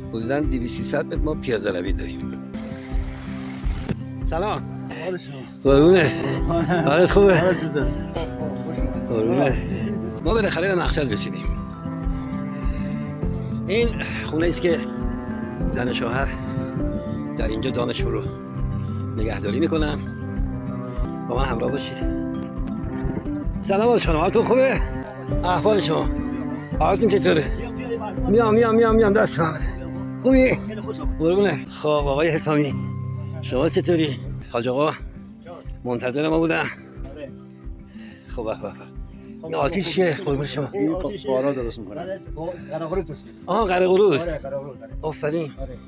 حدوداً 200-300 متر ما پیاده روی داریم. سلام. قربونه. حالت خوبه؟ قربونه. ما بالاخره به مقصد رسیدیم. این خونه است که زن و شوهر در اینجا دامشون رو نگهداری میکنن. با من همراه باشید. سلام از شما، حالتون خوبه؟ احوال شما؟ حالتون چطوره؟ میام دست محمد. خوبی؟ قربونه. خب آقای حسامی شما چطوری؟ حاج آقا منتظر ما بودن. خب این آتیش چیه؟ قربون شما. این بارا درست میکنه. قرقرو درست میکنه. قره قلوز. آره قرقرو. آفرین. آره.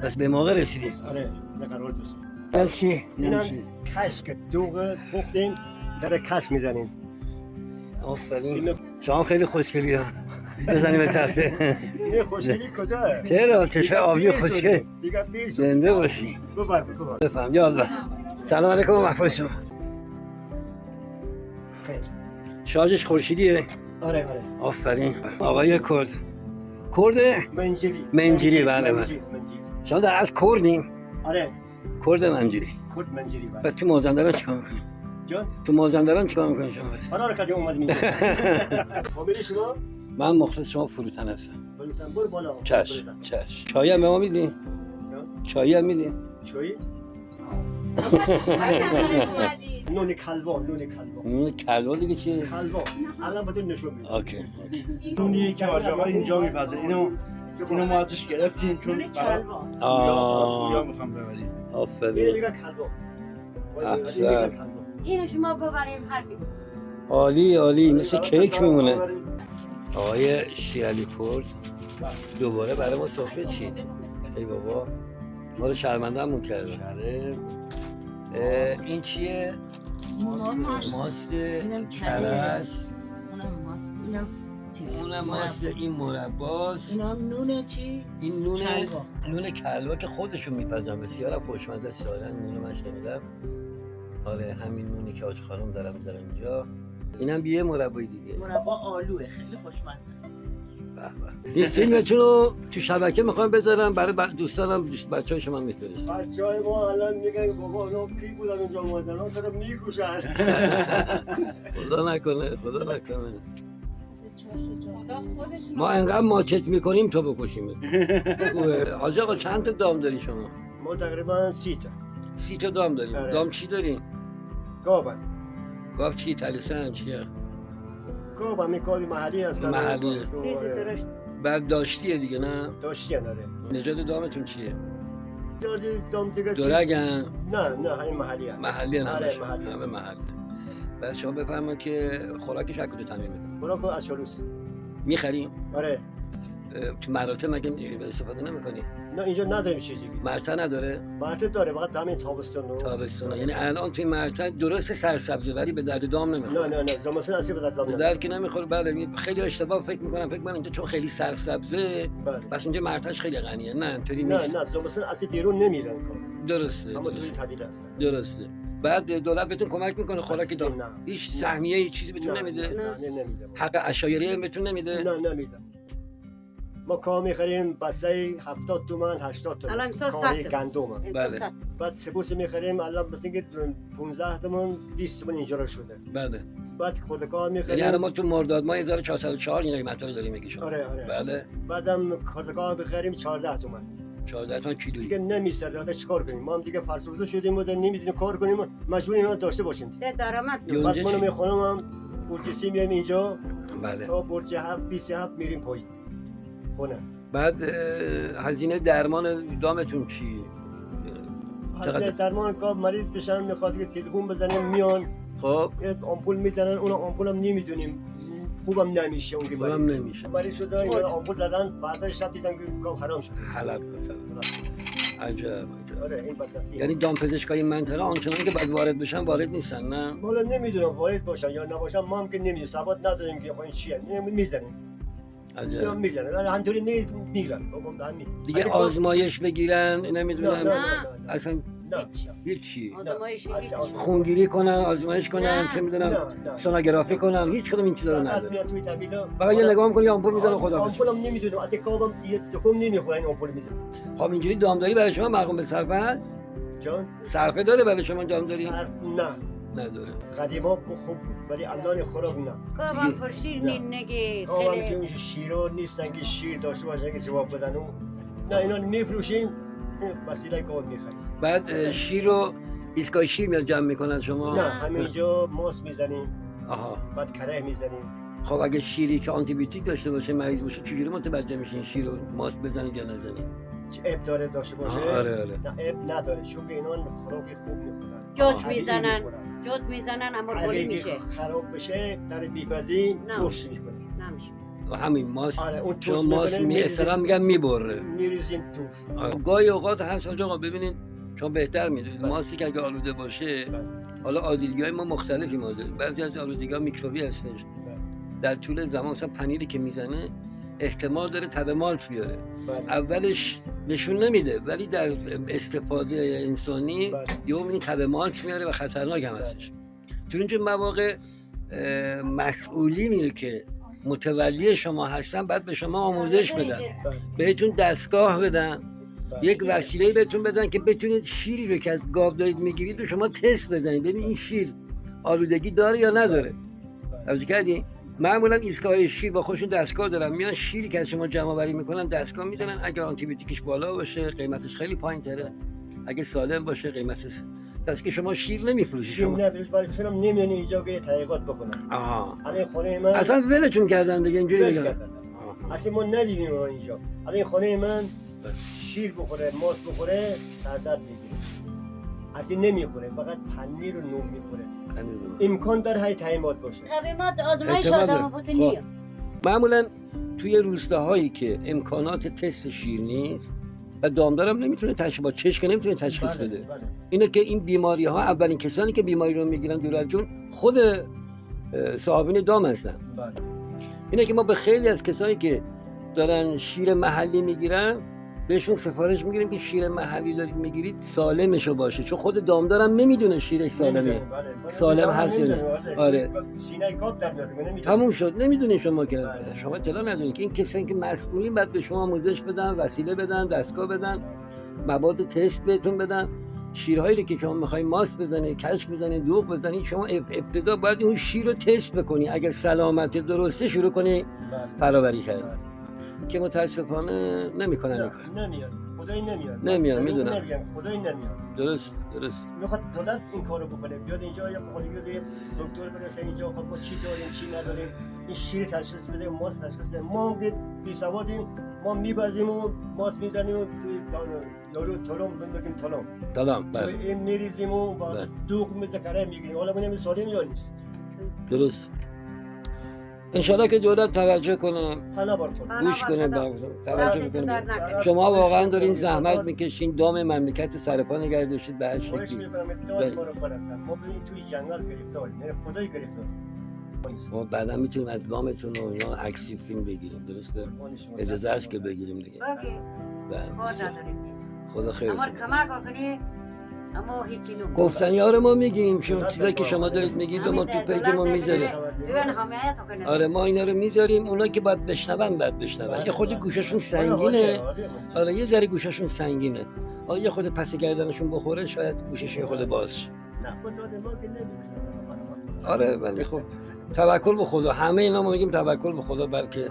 بس به موقع رسیدیم. آره قرقرو درست. این چی؟ اینم کشک دوغ پختیم در کشک میزنیم. آفرین. شما خیلی خوشگلی ها. بزنیم به تخته. این خوشگلی کجاه؟ چرا؟ چشم آبی خوشگل. دیگه پیش. زنده باشی. بفهم یا الله. سلام علیکم و احوال شما. خیر. شارژش خورشیدیه؟ آره. آفرین. آقای کرد منجیری. بله. شما در از کردیم؟ آره. کرد منجیری. کرد منجیری. بس تو مازندران چیکار میکنی؟ جان؟ تو مازندران چیکار میکنی شما بس؟ حالا کجا اومدیم اینجا؟ فامیلی شما؟ من مخلص شما فروتن هستم. فروتن برو بالا. چش. چایی هم به ما میدین؟ چایی هم میدین؟ چایی؟ نون کلوا. نون کلوا دیگه چیه؟ کلوا. الان بده نشون میدم. اوکی. نونی که حاج آقا اینجا میپزه. اینو ما ازش گرفتیم چون یا میخوام ببریم. آفرین. این دیگه کلوا. احسن. اینو شما ببریم هر کی. عالی مثل کیک میمونه. آقای شیرالی پور دوباره برای ما سفره چید. ای بابا ما رو شرمنده‌مون کرده. این چیه؟ ماست کرز. اونم ماست. این مرباست. اینم نون چی؟ این نون کلوا که خودشون میپزن. بسیار خوشمزه است. نون من شنیدم. آره همین نونی که حاج خانم دارم میذارم اینجا. اینم بیه مربای دیگه. مربا آلوه خیلی خوشمزه است. این فیلمتون رو تو شبکه میخوام بذارم برای دوستانم بچه‌های شما میفرستم. بچه‌های ما الان میگن بابا اونا کی بودن اینجا اومدن اونا دارن میکشن. خدا نکنه. ما انقدر ماچت میکنیم تو بکشیم. حاج آقا چند تا دام داری شما؟ ما تقریبا 30 تا. 30 تا دام داریم. دام چی داریم؟ گاو چی؟ تلیسن چیه؟ گاو هم میکاری محلی هستن. محلی. بعد داشتیه دیگه نه؟ داشتیه ناره. نژاد دامتون چیه؟ نژاد دام دیگه دورگن؟ نه همین محلی هست. محلی هم همه محلی. بعد شما بفرمایید که خوراکش از کجا تامین میکنید؟ خوراک از چالوس میخریم؟ آره. تو مراتع مگه استفاده نمیکنی؟ نه اینجا نداریم چیزی. مرتع نداره؟ مرتع داره فقط همین تابستون. یعنی الان توی مرتع درست سرسبزه ولی به درد دام نمیخوره. نه زمستون اصلا به درد دام نمیخوره. که نمیخوره. بله خیلی اشتباه فکر من اینجا چون خیلی سرسبزه بس اینجا مرتعش خیلی غنیه. نه اینطوری نیست. نه زمستون اصلا بیرون نمیرن. درسته. اما توی طبیعت هستن. درسته. بعد دولت بهتون کمک میکنه خوراکی دام. هیچ سهمیه چیزی بهتون نمیده. نمیده. حق عشایری بهتون نمیده. نه نمیده. ما کار میخریم بسته 70 تومن 80 تومن. الان کاری گندم. بله. بعد سبوس میخریم الان مثلا که 15 تومن 20 تومن اینجا شده. بله. بعد خود کار میخریم. یعنی الان ما تو مرداد ما 1404 اینا مطالب داریم میگی شما. آره. بله. بعدم خود کار بخریم 14 تومن. 14 تومن کیلو. دیگه نمیسره. بعد چیکار کنیم؟ ما هم دیگه فرسوده شدیم و نمیدونیم کار کنیم. مجبوریم اینا داشته باشیم. درآمد بعد ما میخونم برج میایم اینجا. بله. تا برج 27 میریم پایین. خونه. بعد هزینه درمان دامتون چی؟ هزینه درمان گاو مریض بشن میخواد که تلفن بزنیم میان. خب آمپول میزنن اون آمپول هم نمیدونیم خوبم نمیشه اون که مریض شده اینا آمپول زدن بعد شب دیدم که گاو حرام شده. حلب مثلا. عجب. آره این بدبختی. یعنی دام پزشکای منطقه آنچنان که بعد وارد بشن وارد نیستن نه؟ والا نمیدونم وارد باشن یا نباشن ما هم که نمیدونیم ثبات نداریم که این چیه میزنیم. عجب. میزنن ولی همینطوری میرن. دیگه آزمایش بگیرن نمیدونم. نه. اصلا هیچی آزمایش هیچ. خونگیری کنن آزمایش کنن نه. چه میدونم نه. سونوگرافی کنن هیچ کدوم این چیزا رو فقط نداره میاد توی طبیله فقط یه نگاه می‌کنی آمپول میزنه خدا آمپولم نمیدونم از کابم یه تکم نمیخوره این آمپول میزنه خب اینجوری دامداری برای شما مرقوم به صرفه هست جان صرفه داره برای شما دامداری صرف نه نداره قدیما خوب بود ولی الان خوراک نه کابم پرشیر نینگی کابم که خیلی اون شیرو نیستن که شیر داشته باشن که جواب بدن اون نه اینا میفروشیم وسیله کار میخریم بعد شیر رو ایستگاه شیر میاد جمع میکنن شما نه همینجا ماست میزنیم آها بعد کره میزنیم خب اگه شیری که آنتی بیوتیک داشته باشه مریض باشه چجوری متوجه میشین شیر رو ماست بزنید یا نزنید چه اب داره داشته باشه آره آره نه اب نداره چون که اینا خوراک خوب میخورن جوش میزنن جوت میزنن اما گلی اگه میشه خراب بشه در میپزیم نه. ترش میکنه نمیشه همین ماست آره اون چون ترش ماست اصطلاحاً میگن میبره میریزیم توش گاهی اوقات هست آقا ببینید شما بهتر میدونید بله. ماستی که اگه آلوده باشه بله. حالا آلودگی‌های ما مختلفی ما داریم بعضی از آلودگی‌ها میکروبی هستش در طول زمان مثلا پنیری که میزنه احتمال داره تب مالت بیاره بله. اولش نشون نمیده ولی در استفاده انسانی بله. یهو می‌بینی تب مالت میاره و خطرناک هم هستش تو اینجور مواقع مسئولینی که متولی شما هستن باید به شما آموزش بدن بهتون دستگاه بدن یک وسیله بهتون بدن که بتونید شیری رو که از گاو دارید میگیرید و شما تست بزنید ببین این شیر آلودگی داره یا نداره توجه کردین معمولا ایستگاه شیر با خودشون دستگاه دارن میان شیری که از شما جمع آوری میکنن دستگاه میزنن اگر آنتی بیوتیکش بالا باشه قیمتش خیلی پایین‌تره اگه سالم باشه قیمتش دست که شما شیر نمیفروشید شیر شما نمیفروش ولی چون نمیان اینجا که تحقیقات بکنن آها الان خونه من اصلا ولتون کردن دیگه اینجوری بس بگن کردن. اصلا ما ندیدیم اینجا الان خونه من شیر بخوره ماست بخوره سردرد میگیره اصلا نمیخوره فقط پنیر و نون میخوره امکان داره های تایمات باشه طبیعت آزمایش احتمال آدم داره. بود خب. نیا معمولا توی روستاهایی که امکانات تست شیر نیست و دامدارم نمیتونه با چشم نمیتونه تشخیص بله، بده بله. اینه که این بیماری ها اولین کسانی که بیماری رو میگیرن دور از جون خود صاحبین دام هستن بله. اینه که ما به خیلی از کسایی که دارن شیر محلی میگیرن بهشون سفارش میگیریم که شیر محلی دارید میگیرید سالمشو باشه چون خود دامدارم نمیدونه شیرش سالمه بله. سالم هست یا نه. آره. سینه کاب در میاد نمیدونه تموم شد نمیدونین شما که بله. شما اطلاع ندونید که این کسایی که مسئولین باید به شما آموزش بدن وسیله بدن دستگاه بدن مواد تست بهتون بدن شیرهایی رو که شما میخواین ماست بزنید کشک بزنید دوغ بزنید شما ابتدا باید اون شیر رو تست بکنی اگر سلامت درسته شروع کنی فراوری کردن که متاسفانه نمیکنن این کار نمیاد خدایی نمیاد نمیاد، میدونم. خدایی نمیاد درست میخواد دولت این کارو بکنه بیاد اینجا یا بخواد بیاد یه دکتر برسه اینجا خب ما چی داریم چی نداریم این شیر تشخیص بده ماست تشخیص بده ما هم که بی سوادیم ما میبازیم و ماست میزنیم و یارو تلم بندگیم تلم سلام بله این میریزیم و با بله. دوغ میذاره میگیریم حالا ببینیم سالم یا نیست درست انشالله که دولت توجه کنه حالا بار خود گوش کنه توجه دستتون کنه در نکنه. شما واقعا دارین زحمت میکشین دام مملکت سر پا نگه داشتید به هر خواهش شکلی میکنم اتحاد ما رو پرستن ما ببینیم توی جنگل گرفتاریم یعنی خدایی گرفتار ما بعدا میتونیم از دامتون و اینا عکسی فیلم بگیریم درسته اجازه است که بگیریم دیگه باقی بله کار نداریم خدا خیر اما کمک کنی اما هیچی نمی‌کنی. گفتنی ها رو ما میگیم چون چیزایی که شما دارید میگید و ما تو پیجمون میذاریم ببین حمایت کنه آره ما اینا رو میذاریم اونا که باید بشنون باید بشنون یه خود گوششون سنگینه آره یه ذره گوششون سنگینه حالا یه خود پس گردنشون بخوره شاید گوشش یه خود باز شه. نه خدا ما که نمی‌رسه آره ولی خب توکل به خدا همه اینا ما میگیم توکل به خدا بلکه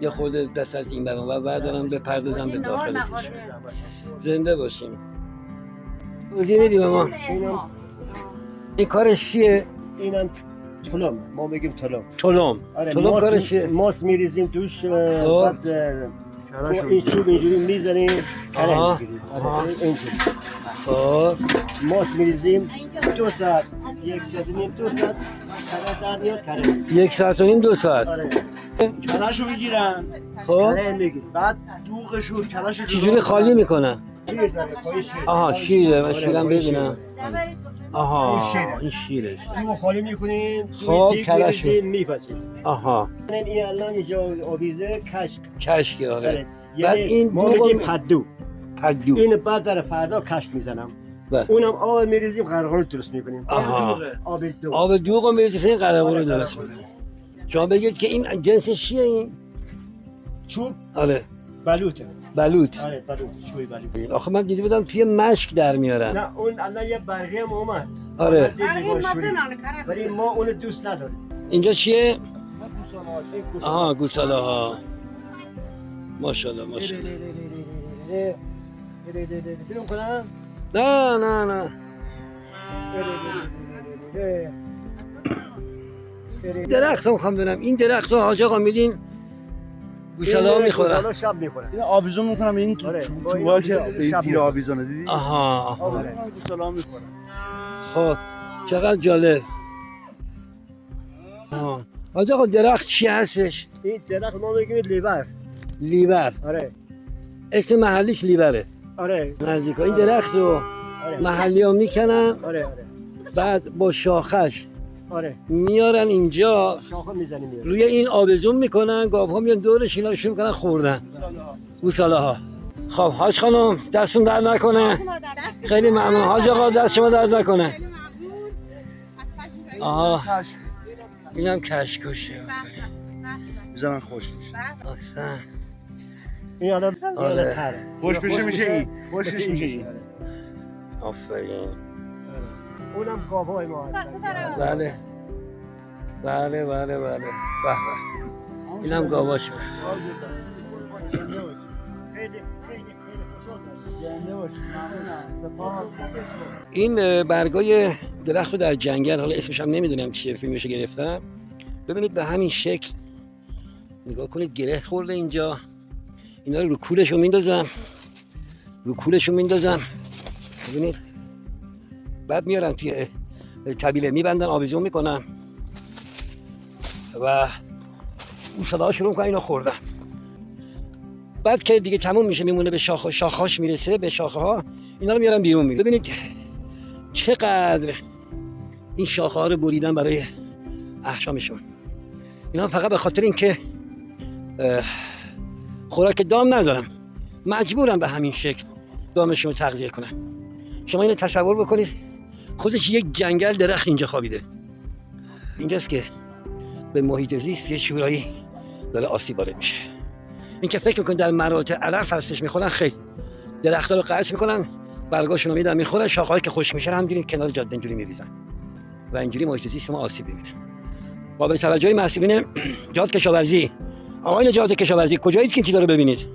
یه خود دست از این برام و بردارم بپردازم به داخل کشور زنده باشیم توضیح میدیم ما این کارش چیه؟ اینم تلم ما میگیم تلم تلم تلم کارش چیه؟ ماست میریزیم توش خب. بعد این چوب اینجوری میزنیم کره میگیریم اینجوری خب ماست میریزیم 2 ساعت 1 ساعت و نیم 2 ساعت کره در میاد کره 1 ساعت و نیم 2 ساعت آره کرهشو میگیرن خب کره میگیریم بعد دوغشو کرهشو چجوری خالی میکنن؟ شیر داره پای شیر آها شیره من شیرم پای ببینم شیر. آها این این شیرش دوغ خالی میکنیم خب، توی دیگ کرهشو. میریزیم میپزیم آها این الان اینجا آویزه کشک کشکی آره آره. بعد یعنی این ما دوغ میگیم پدو پگدو این بعد در فردا کشک میزنم بله. اونم آب میریزیم قرقر درست میکنیم. آها. آب دوغ. آب دوغ رو میریزید این قرقر رو درست میکنید. شما بگید که این جنسش چیه این؟ چوب آره بلوطه. بلوط. آره بلوط، چوب بلوط. آخه من دیده بودم توی مشک در میارن. نه اون الان یه برقی هم اومد. آره. برقی مزنان ولی ما اون دوست نداریم. اینجا چیه؟ ما گوساله این آها گوساله ها. ماشاءالله ماشاءالله. فیلم کنم؟ نه نه نه. درخت هم میخوام برم. این درخت ها حاج آقا میدین گوساله ها میخورن. گوساله شب میخورن. این آویزون میکنم این آره. چوبایی که به این تیر آویزونه دیدی؟ آها آها. آره. گوساله ها میخورن. خب چقدر جالب. آها. حاج آقا درخت چی هستش؟ این درخت ما میگیم لیبر. لیبر. آره. اسم محلیش لیبره. آره. نزدیکا این درخت رو آره. محلی ها میکنن آره آره. بعد با شاخش آره. میارن اینجا شاخه میزنیم. روی این آبزون میکنن، گاو ها میان دورش اینا رو شروع میکنن خوردن. گوساله ها. خب حاج خانم دستون درد نکنه. خیلی ممنون. حاج آقا دست شما درد نکنه. آها اینم کشکشه. میزنن خوش میشه. اصلا این الان آره. تره. خوش بشه میشه این. خوشش میشه این. آفرین. اونم گاوهای ما هستن. بله بله بله بله. به به. اینم گاواشه. خیلی خیلی خیلی خوشحال این برگای درخت رو در جنگل، حالا اسمش هم نمیدونم چیه، فیلمشو گرفتم. ببینید به همین شکل نگاه کنید گره خورده اینجا. اینا رو کولشو میندازم، رو کولشو میندازم ببینید، بعد میارن توی طبیله میبندن، آویزون میکنن و گوساله ها شروع میکنن اینو خوردن. بعد که دیگه تموم میشه میمونه به شاخهاش میرسه، به شاخه ها اینا رو میارن بیرون میگیرن. ببینید چقدر این شاخه ها رو بریدن برای احشامشون. اینا فقط به خاطر اینکه خوراک دام ندارن مجبورن به همین شکل دامشون رو تغذیه کنن. شما اینو تصور بکنید خودش یک جنگل درخت اینجا خوابیده. اینجاست که به محیط زیست یه شورایی داره آسیب وارد میشه. این که فکر میکنن در مراتع علف هستش میخورن، خیلی درخت‌ها رو قطع میکنن، برگاشون رو میدن میخورن، شاخه‌هایی که خشک میشه همینجوری کنار جاده اینجوری میریزن و اینجوری محیط زیست ما آسیب میبینه. قابل توجهی مسئولین جهاز کشاورزی، آقایان جهاز کشاورزی کجایید که این چیزا رو ببینید؟